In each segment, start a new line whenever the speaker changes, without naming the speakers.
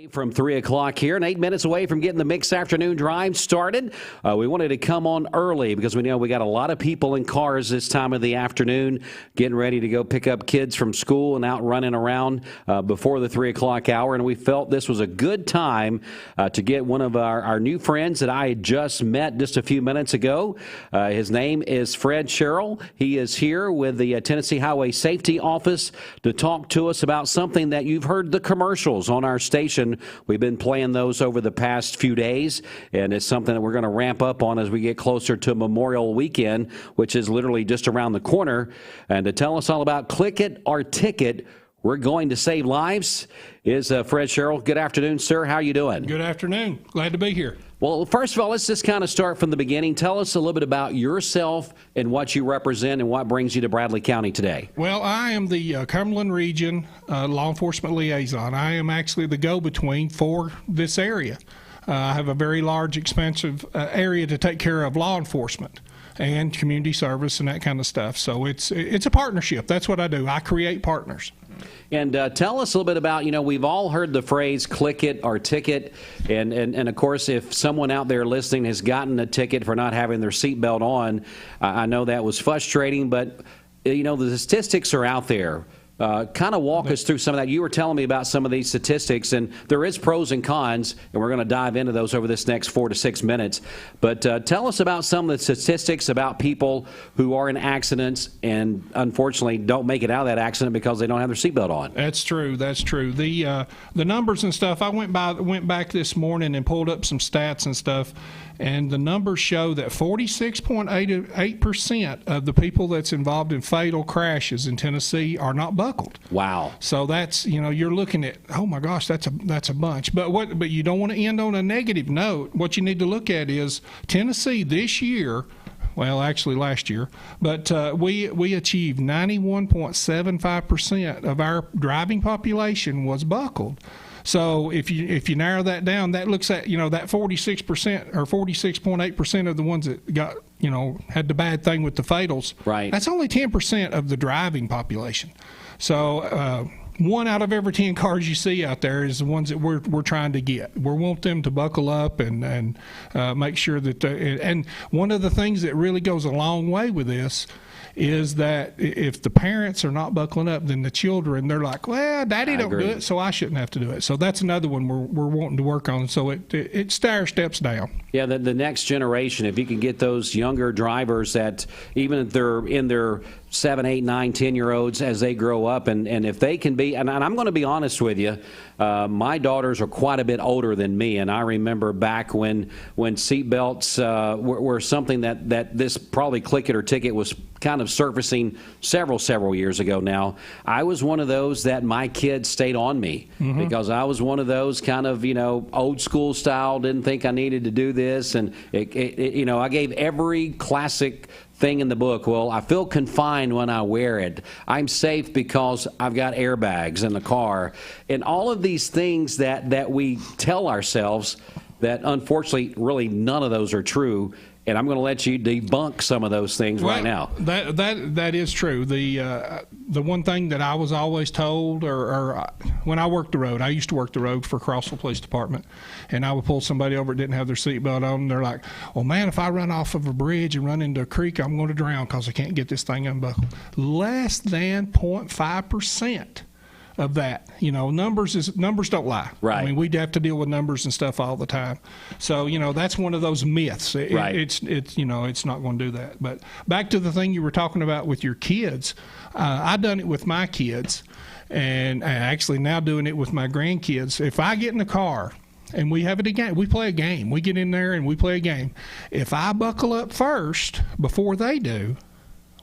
From 3 o'clock here and 8 minutes away from getting the Mix Afternoon Drive started. We wanted to come on early because we know we got a lot of people in cars this time of the afternoon getting ready to go pick up kids from school and out running around before the 3 o'clock hour. And we felt this was a good time to get one of our new friends that I had just met just a few minutes ago. His name is Fred Sherrill. He is here with the Tennessee Highway Safety Office to talk to us about something that you've heard the commercials on our station. We've been playing those over the past few days, and it's something that we're going to ramp up on as we get closer to Memorial Weekend, which is literally just around the corner. And to tell us all about Click It or Ticket, we're going to save lives, is Fred Sherrill. Good afternoon, sir. How are you doing?
Good afternoon. Glad to be here.
Well, first of all, let's just kind of start from the beginning. Tell us a little bit about yourself and what you represent and what brings you to Bradley County today.
Well, I am the Cumberland Region Law Enforcement Liaison. I am actually the go-between for this area. I have a very large, expensive area to take care of law enforcement and community service and that kind of stuff. So it's a partnership. That's what I do. I create partners.
And tell us a little bit about, we've all heard the phrase click it or ticket. And of course, if someone out there listening has gotten a ticket for not having their seatbelt on, I know that was frustrating, but, the statistics are out there. Kind of walk us through some of that. You were telling me about some of these statistics, and there is pros and cons, and we're going to dive into those over this next 4 to 6 minutes. But tell us about some of the statistics about people who are in accidents and unfortunately don't make it out of that accident because they don't have their seatbelt on.
That's true. That's true. The numbers and stuff. I went back this morning and pulled up some stats and stuff, and the numbers show that 46.8% of the people that's involved in fatal crashes in Tennessee are not buckled.
Wow.
So that's, you're looking at, oh my gosh, that's a bunch. But you don't want to end on a negative note. What you need to look at is Tennessee this year, well, actually last year, but we achieved 91.75% of our driving population was buckled. So if you narrow that down, that looks at, that 46% or 46.8% of the ones that got, had the bad thing with the fatals.
Right.
That's only 10% of the driving population. So 1 out of every 10 cars you see out there is the ones that we're trying to get. We want them to buckle up and make sure that and one of the things that really goes a long way with this is that if the parents are not buckling up, then the children, they're like, well, Daddy don't do it, so I shouldn't have to do it. So that's another one we're wanting to work on. So it stair steps down. Yeah,
the next generation, if you can get those younger drivers that even if they're in their 7, 8, 9, 10-year-olds as they grow up, and if they can be, and I'm going to be honest with you, my daughters are quite a bit older than me, and I remember back when seatbelts were something that this probably Click It or Ticket was kind of surfacing several years ago now. I was one of those that my kids stayed on me because I was one of those kind of, old school style, didn't think I needed to do this, and I gave every classic thing in the book. Well, I feel confined when I wear it. I'm safe because I've got airbags in the car. And all of these things that we tell ourselves that unfortunately really none of those are true. And I'm going to let you debunk some of those things right now.
That is true. The one thing that I was always told, or when I worked the road, I used to work the road for Crossville Police Department, and I would pull somebody over that didn't have their seatbelt on, and they're like, well, man, if I run off of a bridge and run into a creek, I'm going to drown because I can't get this thing unbuckled. Less than 0.5% of that. Numbers don't lie.
Right.
I mean, we'd have to deal with numbers and stuff all the time. So, that's one of those myths.
Right.
It's not going to do that. But back to the thing you were talking about with your kids, I've done it with my kids, and actually now doing it with my grandkids. If I get in the car and we have it again, we play a game. We get in there and we play a game. If I buckle up first before they do,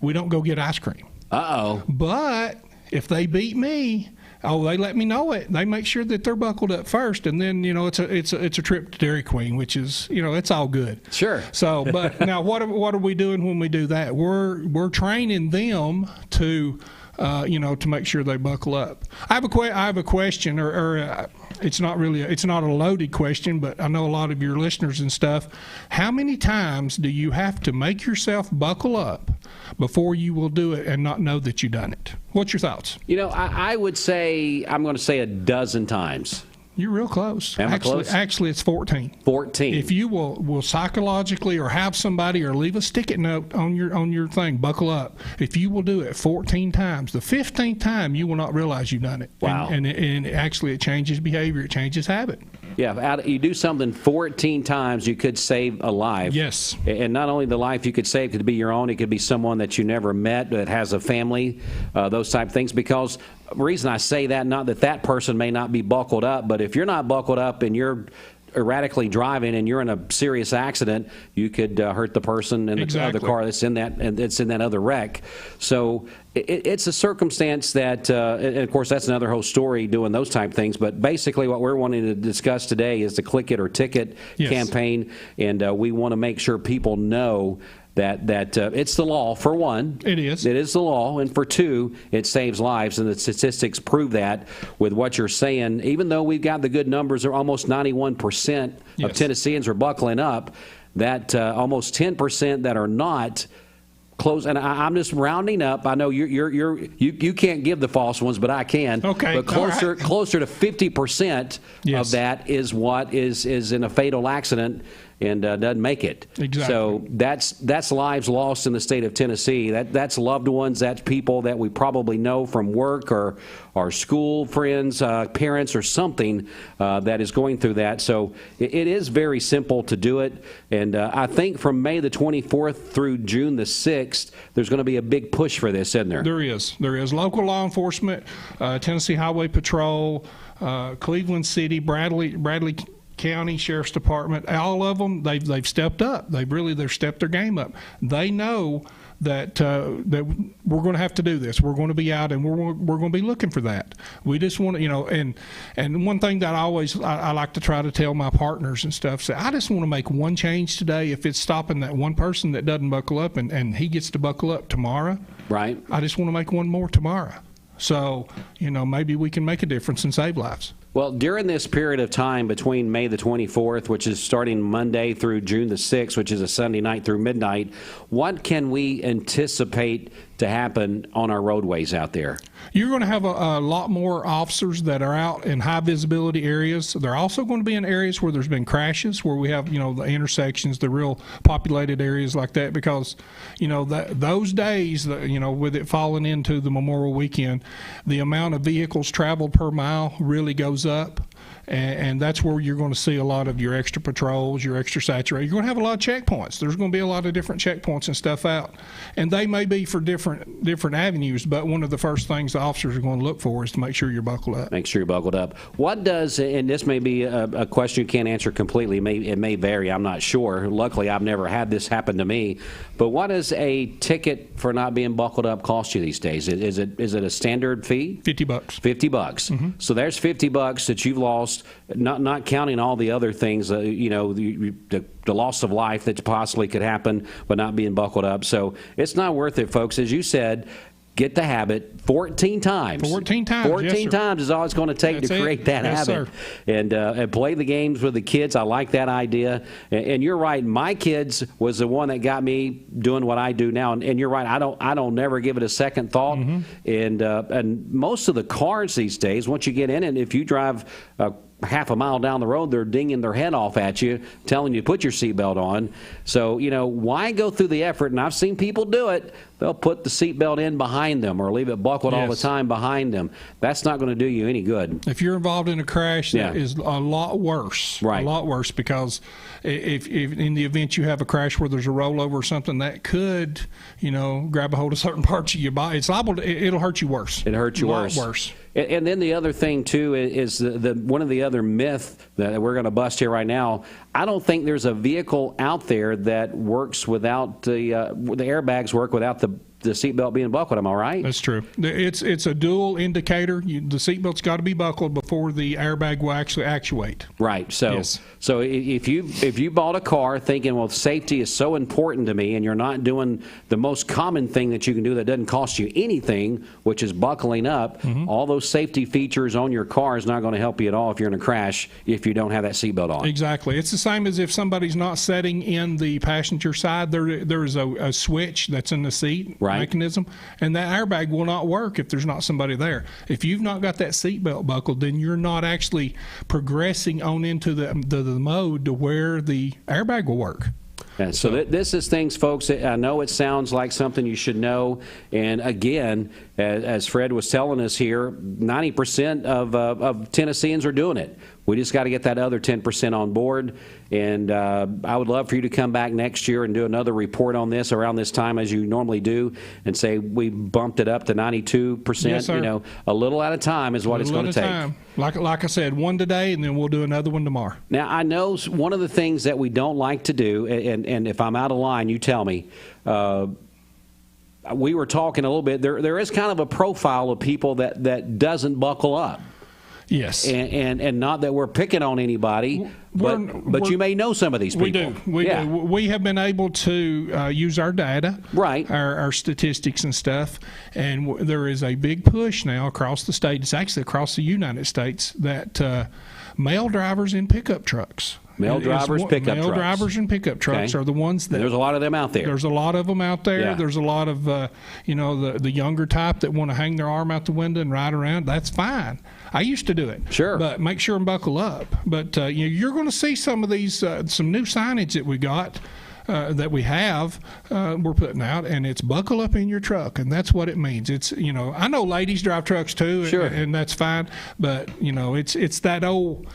we don't go get ice cream.
Uh-oh.
But if they beat me, they let me know it. They make sure that they're buckled up first, and then it's a trip to Dairy Queen, which is it's all good.
Sure.
So, but now what are we doing when we do that? We're training them to to make sure they buckle up. I have a question, or it's not a loaded question, but I know a lot of your listeners and stuff. How many times do you have to make yourself buckle up before you will do it and not know that you've done it? What's your thoughts?
I would say, I'm going to say a dozen times.
You're real close.
Am I close?
Actually, it's 14.
14.
If you will psychologically or have somebody or leave a sticky note on your thing, buckle up. If you will do it 14 times, the 15th time you will not realize you've done it.
Wow.
And actually it changes behavior, it changes habit.
Yeah, you do something 14 times, you could save a life.
Yes.
And not only the life you could save could be your own, it could be someone that you never met that has a family, those type of things. Because the reason I say that, not that person may not be buckled up, but if you're not buckled up and you're erratically driving and you're in a serious accident, you could hurt the person in the other car that's in that other wreck. So it's a circumstance that, and of course, that's another whole story doing those type of things. But basically, what we're wanting to discuss today is the Click It or Ticket campaign, and we want to make sure people know that it's the law, for one.
It is.
It is the law. And for two, it saves lives. And the statistics prove that with what you're saying. Even though we've got the good numbers, are almost 91% of Tennesseans are buckling up, that almost 10% that are not close. And I'm just rounding up. I know you can't give the false ones, but I can.
Okay.
But closer to 50% of that is what is in a fatal accident and doesn't make it.
Exactly.
So that's lives lost in the state of Tennessee. That's loved ones. That's people that we probably know from work or our school friends, parents, or something that is going through that. So it is very simple to do it. And I think from May the 24th through June the 6th, there's going to be a big push for this, isn't there?
There is. Local law enforcement, Tennessee Highway Patrol, Cleveland City, Bradley County Sheriff's Department, all of them, they've stepped up. They've stepped their game up. They know that we're going to have to do this. We're going to be out and we're going to be looking for that. We just want to, and one thing that I like to try to tell my partners and stuff, say, I just want to make one change today. If it's stopping that one person that doesn't buckle up and he gets to buckle up tomorrow,
right?
I just want to make one more tomorrow. So, maybe we can make a difference and save lives.
Well, during this period of time between May the 24th, which is starting Monday, through June the 6th, which is a Sunday night through midnight, what can we anticipate to happen on our roadways out there?
You're going to have a lot more officers that are out in high visibility areas. They're also going to be in areas where there's been crashes, where we have, the intersections, the real populated areas like that, because, those days, with it falling into the Memorial Weekend, the amount of vehicles traveled per mile really goes up. And that's where you're going to see a lot of your extra patrols, your extra saturated. You're going to have a lot of checkpoints. There's going to be a lot of different checkpoints and stuff out. And they may be for different avenues, but one of the first things the officers are going to look for is to make sure you're buckled up.
Make sure you're buckled up. What does, and this may be a question you can't answer completely, it may vary, I'm not sure. Luckily, I've never had this happen to me. But what does a ticket for not being buckled up cost you these days? Is it a standard fee?
$50.
$50. Mm-hmm. So there's $50 that you've lost, not counting all the other things, the loss of life that possibly could happen by not being buckled up. So it's not worth it, folks. As you said, get the habit 14 times.
14 times.
14 times is all it's going to take to create that habit.
Sir.
And play the games with the kids. I like that idea. And you're right. My kids was the one that got me doing what I do now. And you're right. I don't never give it a second thought. Mm-hmm. And most of the cars these days, once you get in it, if you drive half a mile down the road, they're dinging their head off at you, telling you to put your seatbelt on. So, why go through the effort? And I've seen people do it. They'll put the seatbelt in behind them or leave it buckled all the time behind them. That's not going to do you any good.
If you're involved in a crash, that is a lot worse.
Right.
A lot worse, because if in the event you have a crash where there's a rollover or something, that could, grab a hold of certain parts of your body. It's liable to, it'll hurt you worse.
It hurts you worse.
Worse.
And then the other thing, too, is the one of the other myth that we're going to bust here right now. I don't think there's a vehicle out there that works without the airbags work without the seatbelt being buckled. Am I right?
That's true. It's a dual indicator. The seatbelt's got to be buckled before the airbag will actually actuate.
Right. So if you bought a car thinking, well, safety is so important to me, and you're not doing the most common thing that you can do that doesn't cost you anything, which is buckling up, all those safety features on your car is not going to help you at all if you're in a crash if you don't have that seatbelt on.
Exactly. It's the same as if somebody's not sitting in the passenger side. There is a switch that's in the seat.
Right. Right.
mechanism, and that airbag will not work if there's not somebody there. If you've not got that seatbelt buckled, then you're not actually progressing on into the mode to where the airbag will work.
And so this is things, folks, I know it sounds like something you should know. And again, as Fred was telling us here, 90% of Tennesseans are doing it. We just got to get that other 10% on board. And I would love for you to come back next year and do another report on this around this time as you normally do and say we bumped it up to 92%.
Yes, sir.
You know, a little at a time is what it's going to take.
Time. Like I said, one today, and then we'll do another one tomorrow.
Now, I know one of the things that we don't like to do, and if I'm out of line, you tell me, we were talking a little bit, there is kind of a profile of people that doesn't buckle up.
Yes.
And not that we're picking on anybody, but you may know some of these people.
We do. We have been able to use our data,
right,
our statistics and stuff, and there is a big push now across the state. It's actually across the United States that male drivers in pickup trucks.
Male drivers
and pickup trucks are the ones that.
And there's a lot of them out there.
There's a lot of them out there.
Yeah.
There's a lot of, the younger type that want to hang their arm out the window and ride around. That's fine. I used to do it.
Sure.
But make sure and buckle up. But you're going to see some of these, some new signage that we got. That we have, we're putting out, and it's buckle up in your truck, and that's what it means. It's I know ladies drive trucks too,
sure,
and that's fine, but it's that old,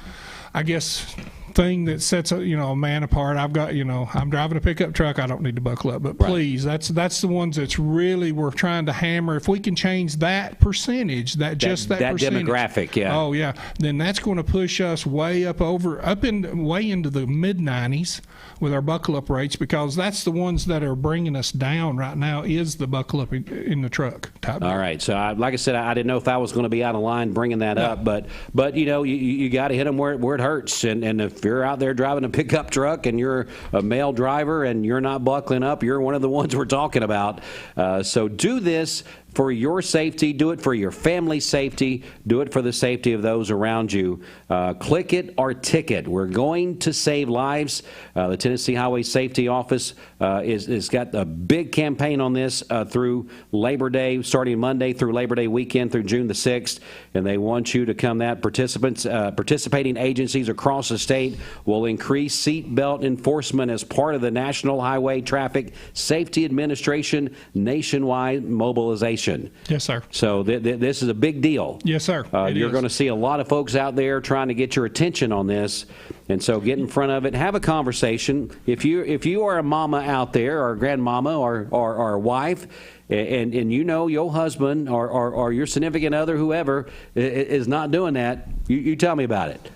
I guess, thing that sets a man apart. I've got I'm driving a pickup truck. I don't need to buckle up, but please, that's the ones that's really we're trying to hammer. If we can change that percentage, that
demographic,
oh yeah, then that's going to push us way into the mid 90s with our buckle up rates, because that's the ones that are bringing us down right now is the buckle up in the truck type.
All right, so like I said, I didn't know if I was going to be out of line bringing that up, but you got to hit them where it hurts, and if you're out there driving a pickup truck and you're a male driver and you're not buckling up, you're one of the ones we're talking about. So do this for your safety, do it for your family's safety, do it for the safety of those around you. Click it or ticket. We're going to save lives. The Tennessee Highway Safety Office is got a big campaign on this through Labor Day, starting Monday through Labor Day weekend through June the 6th, and they want you to come. That participating agencies across the state will increase seatbelt enforcement as part of the National Highway Traffic Safety Administration nationwide mobilization.
Yes, sir.
So this is a big deal.
Yes, sir.
You're going to see a lot of folks out there trying to get your attention on this, and so get in front of it, have a conversation. If you are a mama out there, or a grandmama, or a wife, and your husband or your significant other, whoever, is not doing that, you tell me about it.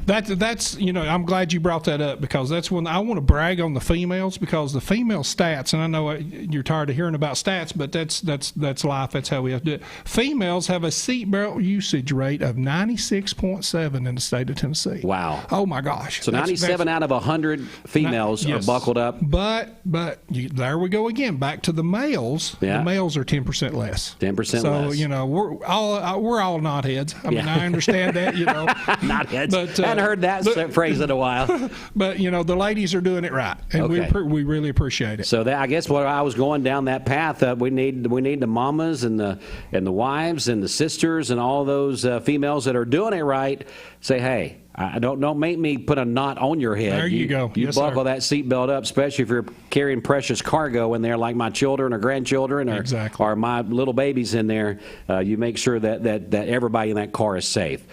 That's I'm glad you brought that up, because that's when I want to brag on the females, because the female stats, and I know you're tired of hearing about stats, but that's life. That's how we have to do it. Females have a seatbelt usage rate of 96.7 in the state of Tennessee.
Wow.
Oh my gosh.
So 97 out of 100 females are buckled up.
But there we go again. Back to the males.
Yeah.
The males are 10% less.
10% less.
So we're all knotheads. I mean, I understand that.
Knotheads.
But
I hadn't heard that phrase in a while.
But the ladies are doing it right, and we really appreciate it.
So I guess what I was going down that path. We need the mamas and the wives and the sisters and all those females that are doing it right. Say, hey, don't make me put a knot on your head.
There you go.
You
yes,
buckle
sir.
that seatbelt up, especially if you're carrying precious cargo in there, like my children or grandchildren or my little babies in there. You make sure that everybody in that car is safe.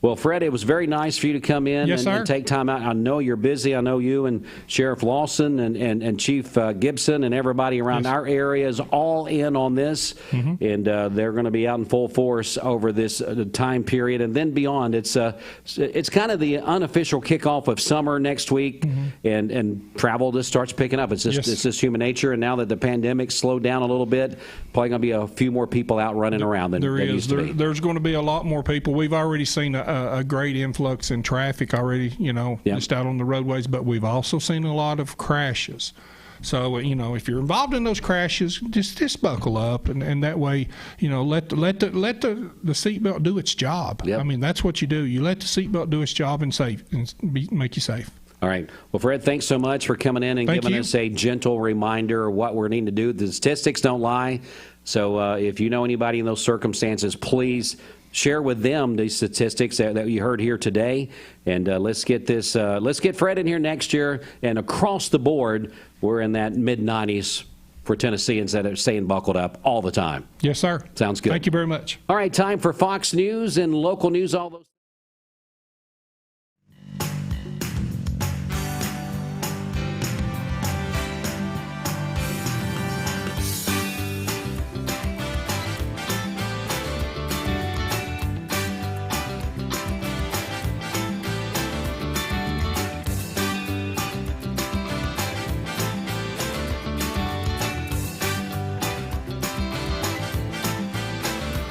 Well, Fred, it was very nice for you to come in and take time out. I know you're busy. I know you and Sheriff Lawson and Chief Gibson and everybody around our area is all in on this, and they're going to be out in full force over this time period and then beyond. It's kind of the unofficial kickoff of summer next week, and travel just starts picking up. It's just human nature, and now that the pandemic slowed down a little bit, probably going to be a few more people out running around than there used to be.
There's going to be a lot more people. We've already seen a great influx in traffic already, just out on the roadways, but we've also seen a lot of crashes. So, if you're involved in those crashes, just buckle up, and that way, let the seatbelt do its job.
Yep.
I mean, that's what you do. You let the seatbelt do its job and make you safe.
All right. Well, Fred, thanks so much for coming in and
Thank
giving
you.
us a gentle reminder of what we're needing to do. The statistics don't lie. So if you know anybody in those circumstances, please share with them these statistics that you heard here today. And let's get Fred in here next year. And across the board, we're in that mid-90s for Tennesseans that are staying buckled up all the time.
Yes, sir.
Sounds good.
Thank you very much.
All right, time for Fox News and local news. All those.